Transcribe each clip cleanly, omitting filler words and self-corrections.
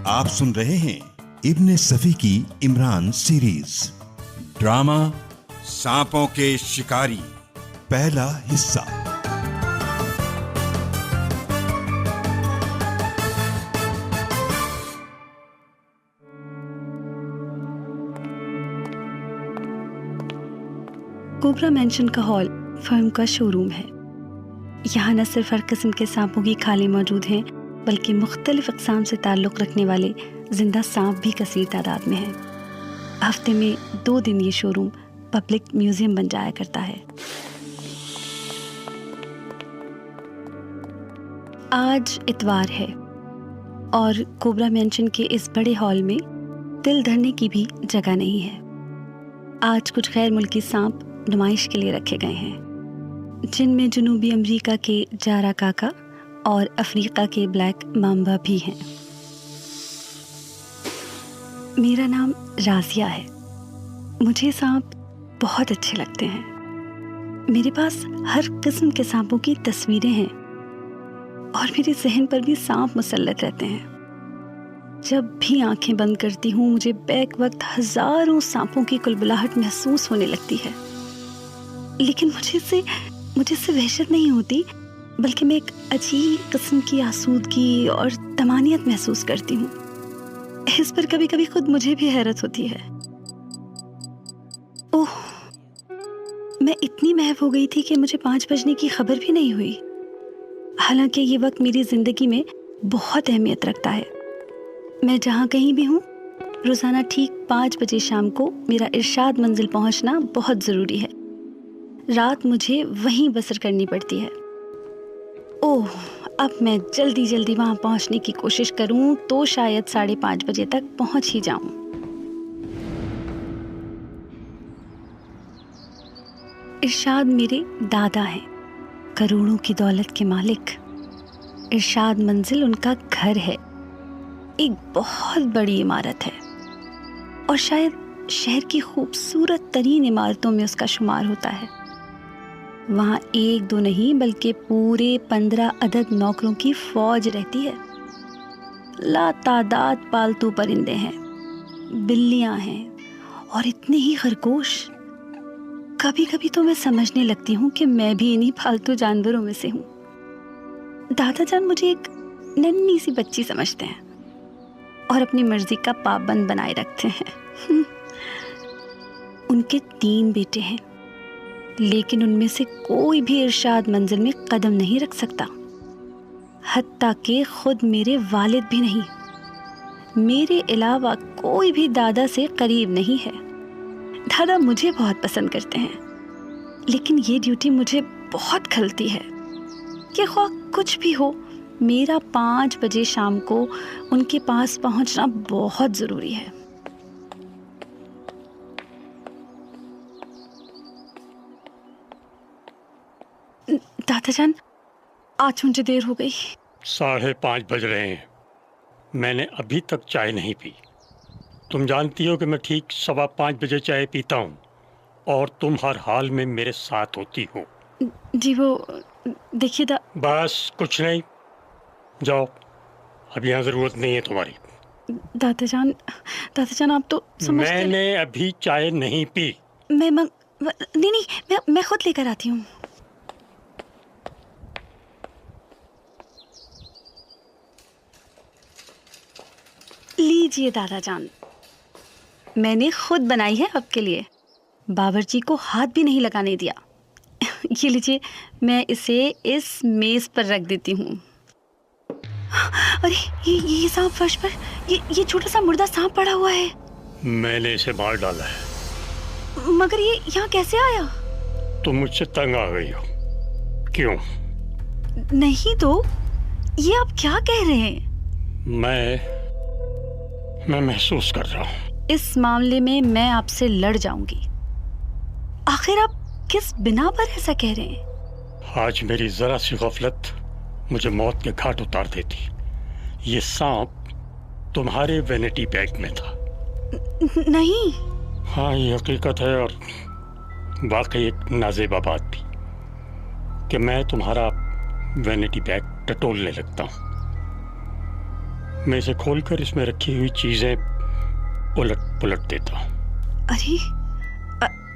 आप सुन रहे हैं इब्ने सफी की इमरान सीरीज ड्रामा सांपों के शिकारी, पहला हिस्सा। कोबरा मेंशन का हॉल फर्म का शोरूम है। यहाँ न सिर्फ हर किस्म के सांपों की खालें मौजूद हैं, बल्कि मुख्तलिफ अक़साम से ताल्लुक़ रखने वाले जिंदा सांप भी कसीर तादाद में हैं। हफ्ते में 2 दिन ये शोरूम पब्लिक म्यूज़ियम बन जाया करता है। आज इतवार है और कोबरा मेंशन के इस बड़े हॉल में दिल धरने की भी जगह नहीं है। आज कुछ गैर मुल्की सांप नुमाइश के लिए रखे गए हैं, जिनमें जनूबी अमेरिका के जारा काका और अफ्रीका के ब्लैक माम्बा भी हैं। मेरा नाम राजिया है। मुझे सांप बहुत अच्छे लगते हैं। मेरे पास हर किस्म के सांपों की तस्वीरें हैं और मेरे जहन पर भी सांप मुसल्लत रहते हैं। जब भी आंखें बंद करती हूँ, मुझे बैक वक्त हजारों सांपों की कुलबुलाहट महसूस होने लगती है। लेकिन मुझे इससे वहशत नहीं होती, बल्कि मैं एक अजीब किस्म की आसूदगी और तमानियत महसूस करती हूँ। इस पर कभी कभी खुद मुझे भी हैरत होती है। ओह, मैं इतनी महव हो गई थी कि मुझे 5 बजने की खबर भी नहीं हुई। हालांकि ये वक्त मेरी जिंदगी में बहुत अहमियत रखता है। मैं जहाँ कहीं भी हूँ, रोज़ाना ठीक 5 बजे शाम को मेरा इरशाद मंजिल पहुँचना बहुत ज़रूरी है। रात मुझे वहीं बसर करनी पड़ती है। ओह, अब मैं जल्दी जल्दी वहाँ पहुँचने की कोशिश करूँ तो शायद 5:30 बजे तक पहुँच ही जाऊँ। इरशाद मेरे दादा हैं, करोड़ों की दौलत के मालिक। इरशाद मंजिल उनका घर है, एक बहुत बड़ी इमारत है और शायद शहर की खूबसूरत तरीन इमारतों में उसका शुमार होता है। वहाँ 1-2 नहीं बल्कि पूरे 15 अदद नौकरों की फौज रहती है। लातादाद पालतू परिंदे हैं, बिल्लियाँ हैं और इतने ही खरगोश। कभी कभी तो मैं समझने लगती हूँ कि मैं भी इन्हीं पालतू जानवरों में से हूँ। दादाजान मुझे एक नन्ही सी बच्ची समझते हैं और अपनी मर्जी का पाबंद बनाए रखते हैं। उनके 3 बेटे हैं, लेकिन उनमें से कोई भी इरशाद मंजिल में कदम नहीं रख सकता। हत्ता कि खुद मेरे वालिद भी नहीं। मेरे अलावा कोई भी दादा से करीब नहीं है। दादा मुझे बहुत पसंद करते हैं, लेकिन ये ड्यूटी मुझे बहुत खलती है कि ख्वाह कुछ भी हो, मेरा 5 बजे शाम को उनके पास पहुंचना बहुत ज़रूरी है। दादाजान, आज मुझे देर हो गई। 5:30 बज रहे हैं। मैंने अभी तक चाय नहीं पी। तुम जानती हो कि मैं ठीक 5:15 बजे चाय पीता हूँ और तुम हर हाल में मेरे साथ होती हो। जी वो देखिए बस कुछ नहीं, जाओ, अब यहाँ ज़रूरत नहीं है तुम्हारी। दादाजान आप तो समझते। मैंने अभी चाय नहीं पी। मैं खुद लेकर आती हूँ। लीजिए दादाजान, मैंने खुद बनाई है आपके लिए। बावर्ची को हाथ भी नहीं लगाने दिया। ये लीजिए, मैं इसे इस मेज पर रख देती हूँ। अरे ये सांप फर्श पर, ये छोटा सा मुर्दा सांप पड़ा हुआ है। मैंने इसे मार डाला है। मगर ये यहाँ कैसे आया? तुम मुझसे तंग आ गई हो। क्यों? नहीं तो, ये आप क्या कह रहे हैं? मैं महसूस कर रहा हूँ। इस मामले में मैं आपसे लड़ जाऊंगी। आखिर आप किस बिना पर ऐसा कह रहे हैं? आज मेरी जरा सी गफलत मुझे मौत के घाट उतार देती। ये सांप तुम्हारे वैनिटी बैग में था। नहीं। हाँ, ये हकीकत है और वाकई एक नाज़ेबा बात भी कि मैं तुम्हारा वैनिटी बैग टटोलने लगता हूँ। मैं इसे खोलकर इसमें रखी हुई चीजें उलट पुलट देता हूँ।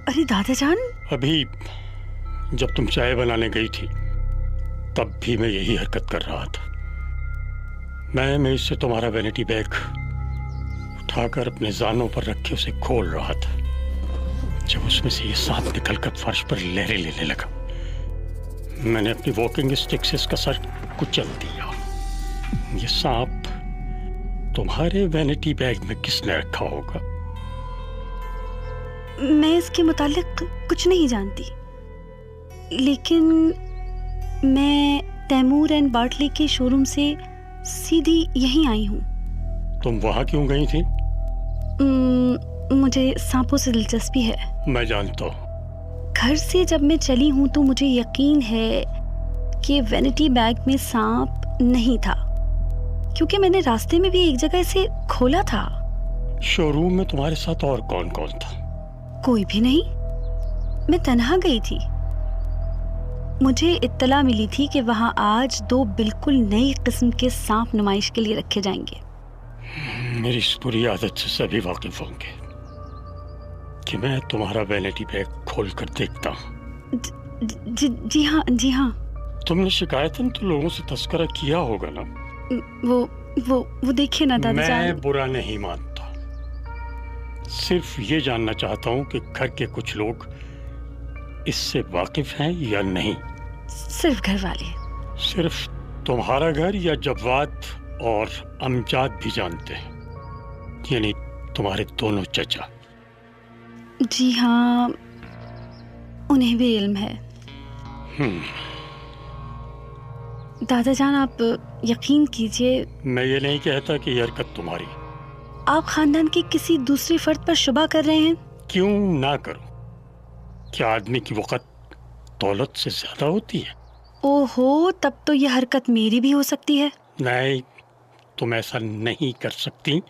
अरे दादाजान, अभी जब तुम चाय बनाने गई थी तब भी मैं यही हरकत कर रहा था। मैं इससे तुम्हारा वैनिटी बैग उठाकर अपने जानों पर रख के उसे खोल रहा था जब उसमें से ये सांप निकलकर फर्श पर लहरें लेने लगा। मैंने अपनी वॉकिंग स्टिक से इसका सर कुचल दिया। ये सांप तुम्हारे वैनिटी बैग में किसने रखा होगा? मैं इसके मुतालिक कुछ नहीं जानती, लेकिन मैं तैमूर एंड बार्टले के शोरूम से सीधी यहीं आई हूँ। तुम वहां क्यों गई थी? मुझे सांपों से दिलचस्पी है। मैं जानता हूँ। घर से जब मैं चली हूँ तो मुझे यकीन है कि वैनिटी बैग में सांप नहीं था, क्योंकि मैंने रास्ते में भी एक जगह इसे खोला था। शोरूम में तुम्हारे साथ और कौन कौन था? कोई भी नहीं, मैं तन्हा गई थी। मुझे इत्तला मिली थी कि वहां आज 2 बिल्कुल नई किस्म के सांप नुमाइश के लिए रखे जाएंगे। मेरी इस बुरी आदत से सभी वाकिफ होंगे कि मैं तुम्हारा वैनिटी बैग खोल कर देखता हूँ। जी हाँ, जी हाँ। तुमने शिकायतन तो लोगों से तस्करा किया होगा ना? वो देखिए ना दादाजान। मैं बुरा नहीं मानता, सिर्फ ये जानना चाहता हूँ कि घर के कुछ लोग इससे वाकिफ हैं या नहीं। सिर्फ घर वाले। सिर्फ तुम्हारा घर या जवाद और अमजाद भी जानते हैं, यानी तुम्हारे दोनों चचा? जी हाँ, उन्हें भी इल्म है। दादाजान, आप यकीन कीजिए, मैं ये नहीं कहता कि ये हरकत तुम्हारी। आप खानदान के किसी दूसरे फर्द पर शुबा कर रहे हैं। क्यों ना करूं? क्या आदमी की वक़्त दौलत से ज्यादा होती है? ओहो, तब तो ये हरकत मेरी भी हो सकती है। नहीं, तुम ऐसा नहीं कर सकती,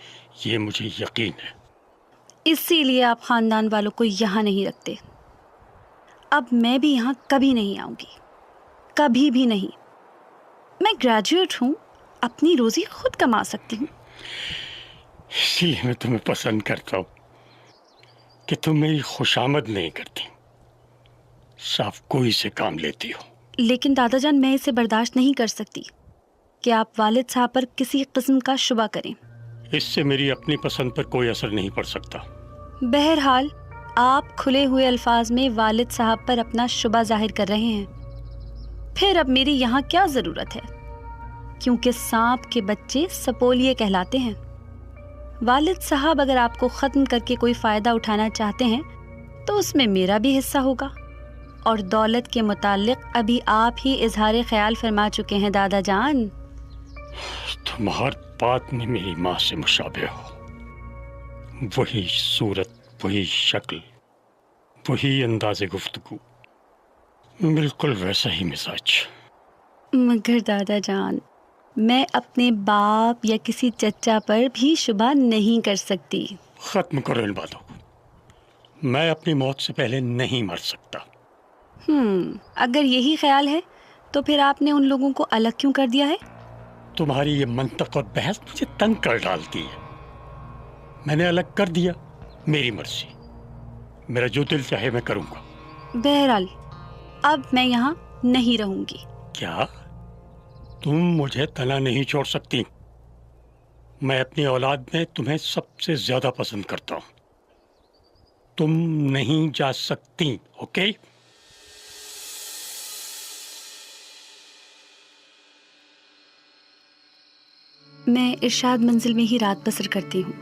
ये मुझे यकीन है। इसीलिए आप खानदान वालों को यहाँ नहीं रखते। अब मैं भी यहाँ कभी नहीं आऊंगी, कभी भी नहीं। मैं ग्रेजुएट हूँ, अपनी रोजी खुद कमा सकती हूँ। इसलिए मैं तुम्हें पसंद करता हूँ कि तुम मेरी खुशामद नहीं करती, साफ कोई से काम लेती हो। लेकिन दादाजान, मैं इसे बर्दाश्त नहीं कर सकती कि आप वालिद साहब पर किसी किस्म का शुबा करें। इससे मेरी अपनी पसंद पर कोई असर नहीं पड़ सकता। बहरहाल, आप खुले हुए अल्फाज में वालिद साहब पर अपना शुबा जाहिर कर रहे हैं। फिर अब मेरी यहाँ क्या जरूरत है, क्योंकि सांप के बच्चे सपोलिये कहलाते हैं। वालिद साहब अगर आपको खत्म करके कोई फायदा उठाना चाहते हैं तो उसमें मेरा भी हिस्सा होगा। और दौलत के मुतालिक अभी आप ही इजहार ख्याल फरमा चुके हैं दादाजान। तुम हर बात में मेरी माँ से मुशाबे हो। वही सूरत, वही शक्ल, वही अंदाज़े गुफ्तगू, बिल्कुल वैसा ही मिजाज। मगर दादाजान, मैं अपने बाप या किसी चचा पर भी शुबा नहीं कर सकती। खत्म करो इन बातों को। मैं अपनी मौत से पहले नहीं मर सकता। अगर यही ख्याल है तो फिर आपने उन लोगों को अलग क्यों कर दिया है? तुम्हारी ये मंतक और बहस मुझे तंग कर डालती है। मैंने अलग कर दिया, मेरी मर्जी, मेरा जो दिल चाहे मैं करूंगा। बहरहाल, अब मैं यहाँ नहीं रहूंगी। क्या तुम मुझे तना नहीं छोड़ सकती? मैं अपनी औलाद में तुम्हें सबसे ज्यादा पसंद करता हूं। तुम नहीं जा सकती, ओके? मैं इरशाद मंजिल में ही रात बसर करती हूँ।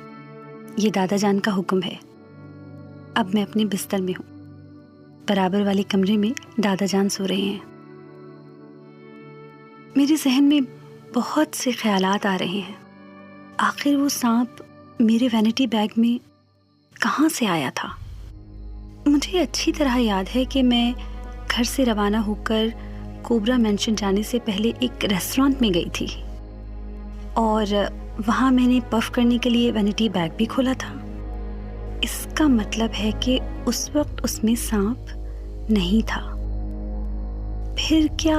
ये दादाजान का हुक्म है। अब मैं अपने बिस्तर में हूँ। बराबर वाले कमरे में दादाजान सो रहे हैं। मेरे जहन में बहुत से ख्यालात आ रहे हैं। आखिर वो सांप मेरे वैनिटी बैग में कहाँ से आया था? मुझे अच्छी तरह याद है कि मैं घर से रवाना होकर कोबरा मेंशन जाने से पहले एक रेस्टोरेंट में गई थी और वहाँ मैंने पफ करने के लिए वैनिटी बैग भी खोला था। इसका मतलब है कि उस वक्त उसमें सांप नहीं था। फिर क्या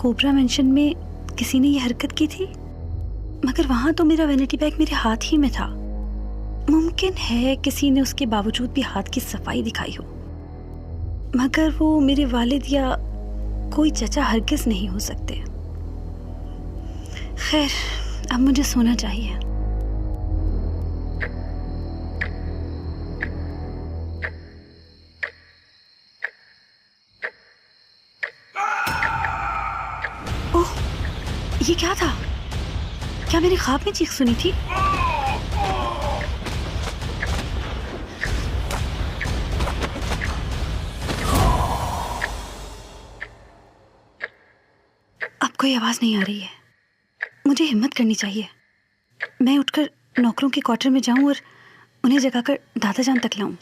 कोबरा मेंशन में किसी ने ये हरकत की थी? मगर वहां तो मेरा वैनिटी बैग मेरे हाथ ही में था। मुमकिन है किसी ने उसके बावजूद भी हाथ की सफाई दिखाई हो, मगर वो मेरे वालिद या कोई चचा हरगिज नहीं हो सकते। खैर, अब मुझे सोना चाहिए। ओह, ये क्या था? क्या मैंने ख्वाब में चीख सुनी थी? अब कोई आवाज नहीं आ रही है। मुझे हिम्मत करनी चाहिए। मैं उठकर नौकरों के क्वार्टर में जाऊं और उन्हें जगाकर दादाजान तक लाऊं।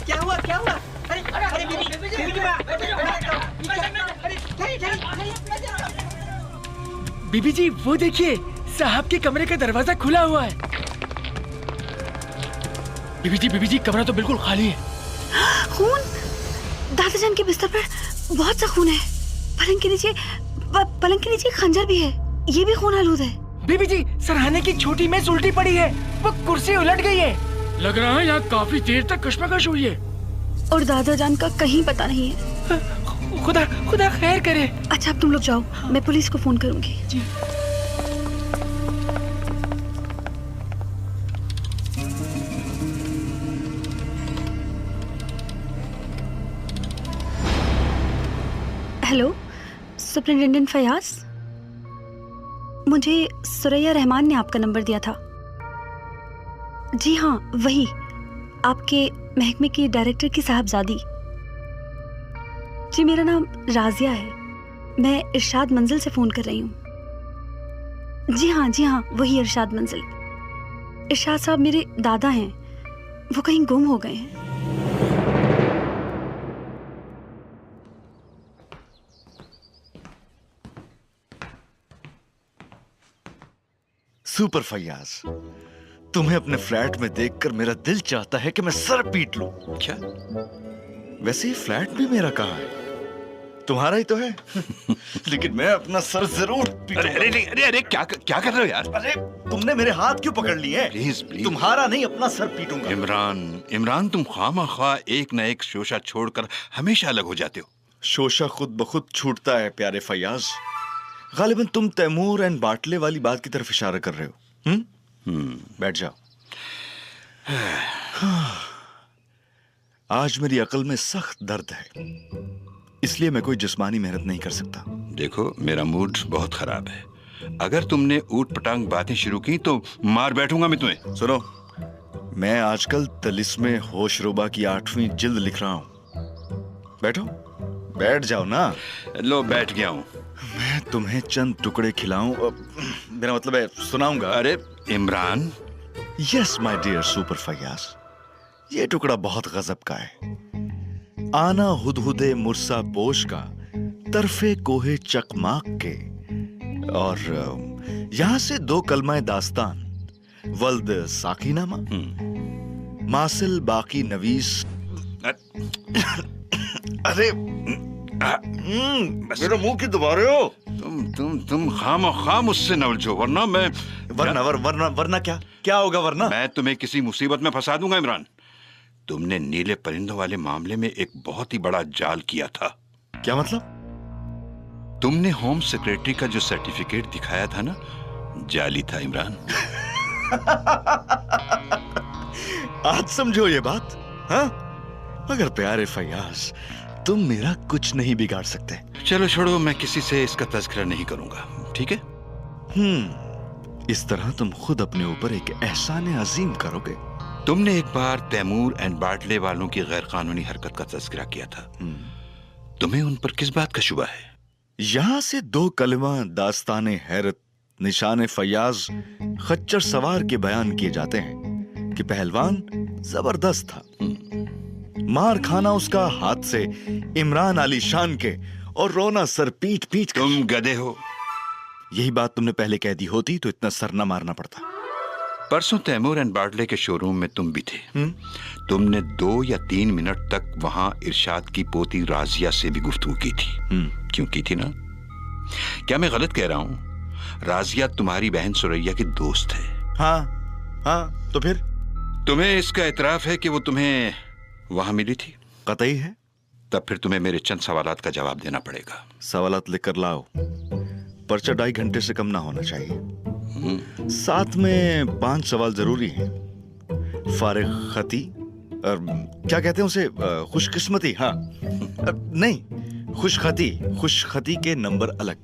क्या हुआ? अरे अरे बीबी जी, वो देखिए, साहब के कमरे का दरवाजा खुला हुआ है। बीबी जी, कमरा तो बिल्कुल खाली है। खून! दादाजान के बिस्तर पर बहुत सा खून है। पलंग के नीचे खंजर भी है। ये भी खून आलूद है। बीबी जी, सरहाने की छोटी मेज उल्टी पड़ी है। वो कुर्सी उलट गई है। लग रहा है यहाँ काफी देर तक कशमकश हुई है। और दादाजान का कहीं पता नहीं है। खुदा खैर करे। अच्छा, अब तुम लोग जाओ, मैं पुलिस को फोन करूंगी। जी। Hello, superintendent Fayaz. मुझे सुरैया रहमान ने आपका नंबर दिया था। जी हाँ, वही, आपके महकमे की डायरेक्टर की साहबजादी। जी, मेरा नाम राजिया है। मैं इरशाद मंजिल से फोन कर रही हूँ। जी हाँ, वही इरशाद मंजिल। इरशाद साहब मेरे दादा हैं। वो कहीं गुम हो गए हैं। सुपर फयाज, तुम्हें अपने फ्लैट में देखकर मेरा दिल चाहता है कि मैं सर पीट लूं। क्या? वैसे ये फ्लैट भी मेरा कहाँ है? तुम्हारा ही तो है। लेकिन मैं अपना सर जरूर पीटूंगा। अरे क्या कर रहे हो यार? अरे तुमने मेरे हाथ क्यों पकड़ लिए हैं? प्लीज। तुम्हारा नहीं, अपना सर पीटूंगा। इमरान, तुम खामखा एक न एक शोशा छोड़कर हमेशा अलग हो जाते हो। शोशा खुद ब खुद छूटता है प्यारे फयाज। गालिबन तुम तैमूर एंड बाटले वाली बात की तरफ इशारा कर रहे हो। बैठ जाओ। आज मेरी अकल में सख्त दर्द है, इसलिए मैं कोई जिस्मानी मेहनत नहीं कर सकता। देखो, मेरा मूड बहुत खराब है। अगर तुमने ऊट पटांग बातें शुरू की तो मार बैठूंगा मैं तुम्हें। सुनो, मैं आजकल तलिस्मे होशरुबा की 8वीं जिल्द लिख रहा हूं। बैठो, बैठ जाओ ना। लो, बैठ गया हूं। मैं तुम्हें चंद टुकड़े खिलाऊं, मेरा मतलब है सुनाऊंगा। अरे Imran. Yes my dear super Fayaz, ये टुकड़ा बहुत गजब का है। आना हुदहुदे मुर्सा पोश का, तरफे कोहे चकमाक के, और यहां से 2 कलमाए दास्तान, वल्द साकीनामा, मासिल बाकी नवीस। अरे मेरा मुंह क्यों दबा रहे हो? तुम खामखा मुझसे न उलझो, वरना मैं वरना क्या होगा? वरना मैं तुम्हें किसी मुसीबत में फंसा दूंगा। इमरान, तुमने नीले परिंदों वाले मामले में एक बहुत ही बड़ा जाल किया था। क्या मतलब? तुमने होम सेक्रेटरी का जो सर्टिफिकेट दिखाया था ना, जाली था इमरान। आज समझो ये बात, हाँ? मगर प्यारे फयाज, तुम मेरा कुछ नहीं बिगाड़ सकते। चलो छोड़ो, मैं किसी से इसका तज़किरा नहीं करूंगा, ठीक है? इस तरह तुम खुद अपने ऊपर एक एहसान अजीम करोगे। तुमने एक बार तैमूर एंड बाटले वालों की गैर कानूनी हरकत का तज़किरा किया था। तुम्हें उन पर किस बात का शुबा है? यहां से 2 कलमा दास्ताने हैरत निशान फयाज खच्चर सवार के बयान किए जाते हैं कि पहलवान जबरदस्त था। मार खाना उसका हाथ से इमरान अली शान के, और रोना सर पीट पीट। तुम गधे हो। यही बात तुमने पहले कह दी होती तो इतना सर न मारना पड़ता। परसों तैमूर एंड बाटले के शोरूम में तुम भी थे। तुमने 2 या 3 मिनट तक वहां इरशाद की पोती राजिया से भी गुफ्तगू की थी। क्यों की थी ना? क्या मैं गलत कह रहा हूँ? राजिया तुम्हारी बहन सुरैया की दोस्त है। हाँ हाँ, तो फिर? तुम्हें इसका एतराफ है कि वो तुम्हें वहां मिली थी? कतई है। तब फिर तुम्हें मेरे चंद सवालात का जवाब देना पड़ेगा। सवालात लिख कर लाओ। पर्चा 2.5 घंटे से कम ना होना चाहिए। साथ में 5 सवाल जरूरी हैं। फारिग खती और क्या कहते हैं उसे, खुशकिस्मती, हाँ नहीं, खुशखती के नंबर अलग।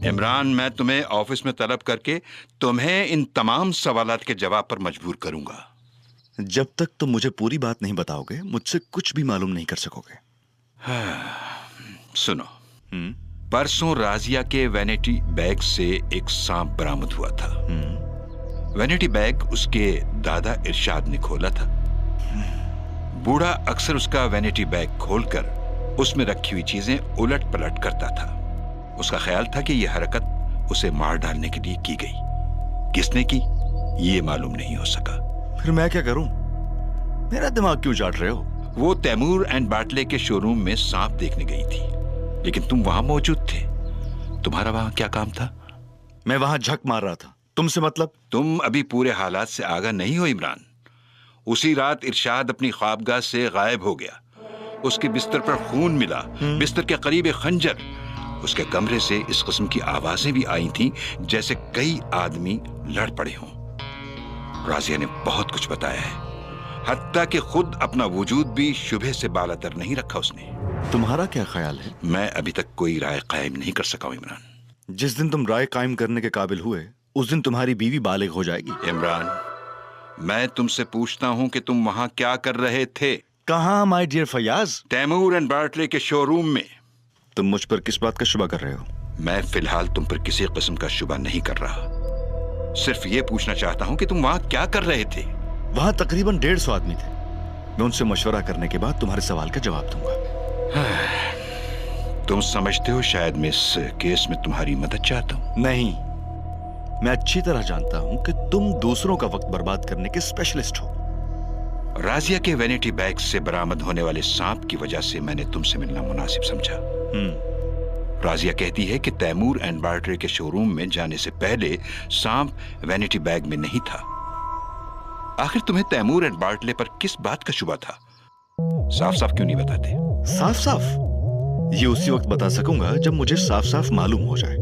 इमरान, मैं तुम्हें ऑफिस में तलब करके तुम्हें इन तमाम सवालात के जवाब पर मजबूर करूंगा। जब तक तुम मुझे पूरी बात नहीं बताओगे मुझसे कुछ भी मालूम नहीं कर सकोगे। सुनो, परसों राजिया के वैनिटी बैग से एक सांप बरामद हुआ था। वैनिटी बैग उसके दादा इरशाद ने खोला था। बूढ़ा अक्सर उसका वैनिटी बैग खोलकर उसमें रखी हुई चीजें उलट पलट करता था। उसका ख्याल था कि यह हरकत उसे मार डालने के लिए की गई। किसने की ये मालूम नहीं हो सका। फिर मैं क्या करूं? मेरा दिमाग क्यों चाट रहे हो? वो तैमूर एंड बाटले के शोरूम में सांप देखने गई थी, लेकिन तुम वहां मौजूद थे। तुम्हारा वहां क्या काम था? मैं वहां झक मार रहा था। तुमसे मतलब? तुम अभी पूरे हालात से आगाह नहीं हो इमरान। उसी रात इरशाद अपनी ख्वाबगाह से गायब हो गया। उसके बिस्तर पर खून मिला, बिस्तर के करीब एक खंजर। उसके कमरे से इस किस्म की आवाजें भी आई थीं जैसे कई आदमी लड़ पड़े हों। राजिया ने बहुत कुछ बताया है, हत्ता कि खुद अपना वजूद भी शुबह से बालातर नहीं रखा उसने। तुम्हारा क्या ख्याल है? मैं अभी तक कोई राय कायम नहीं कर सका हूं इमरान। जिस दिन तुम राय कायम करने के काबिल हुए उस दिन तुम्हारी बीवी बालिग हो जाएगी। इमरान, मैं तुमसे पूछता हूं कि तुम वहां क्या कर रहे थे? कहां my dear Fayaz? Taimur and बाटले के शोरूम में। तुम मुझ पर किस बात का शुबा कर रहे हो? मैं फिलहाल तुम पर किसी किस्म का शुबा नहीं कर रहा। सिर्फ ये पूछना चाहता हूं कि तुम वहां क्या कर रहे थे? वहां तकरीबन 150 आदमी थे। मैं उनसे मशवरा करने के बाद तुम्हारे सवाल का जवाब दूंगा। तुम समझते हो शायद मैं इस केस में तुम्हारी मदद चाहता हूं? नहीं, मैं अच्छी तरह जानता हूं कि तुम दूसरों का वक्त बर्बाद करने के स्पेशलिस्ट हो। राजिया के वैनिटी बैग से बरामद होने वाले सांप की वजह से मैंने तुमसे मिलना मुनासिब समझा। राजिया कहती है कि तैमूर एंड बाटले के शोरूम में जाने से पहले सांप वैनिटी बैग में नहीं था। आखिर तुम्हें तैमूर एंड बाटले पर किस बात का शुबा था? साफ साफ क्यों नहीं बताते? साफ साफ ये उसी वक्त बता सकूंगा जब मुझे साफ साफ मालूम हो जाए।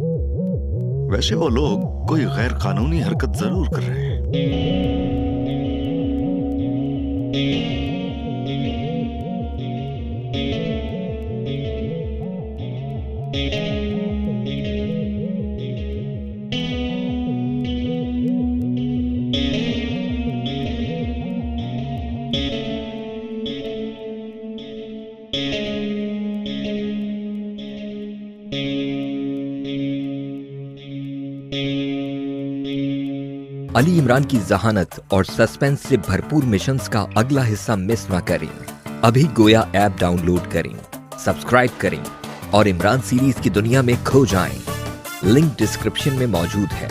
वैसे वो लोग कोई गैर कानूनी हरकत जरूर कर रहे हैं। अली इमरान की जहानत और सस्पेंस से भरपूर मिशंस का अगला हिस्सा मिस ना करें। अभी गोया ऐप डाउनलोड करें, सब्सक्राइब करें और इमरान सीरीज की दुनिया में खो जाएं। लिंक डिस्क्रिप्शन में मौजूद है।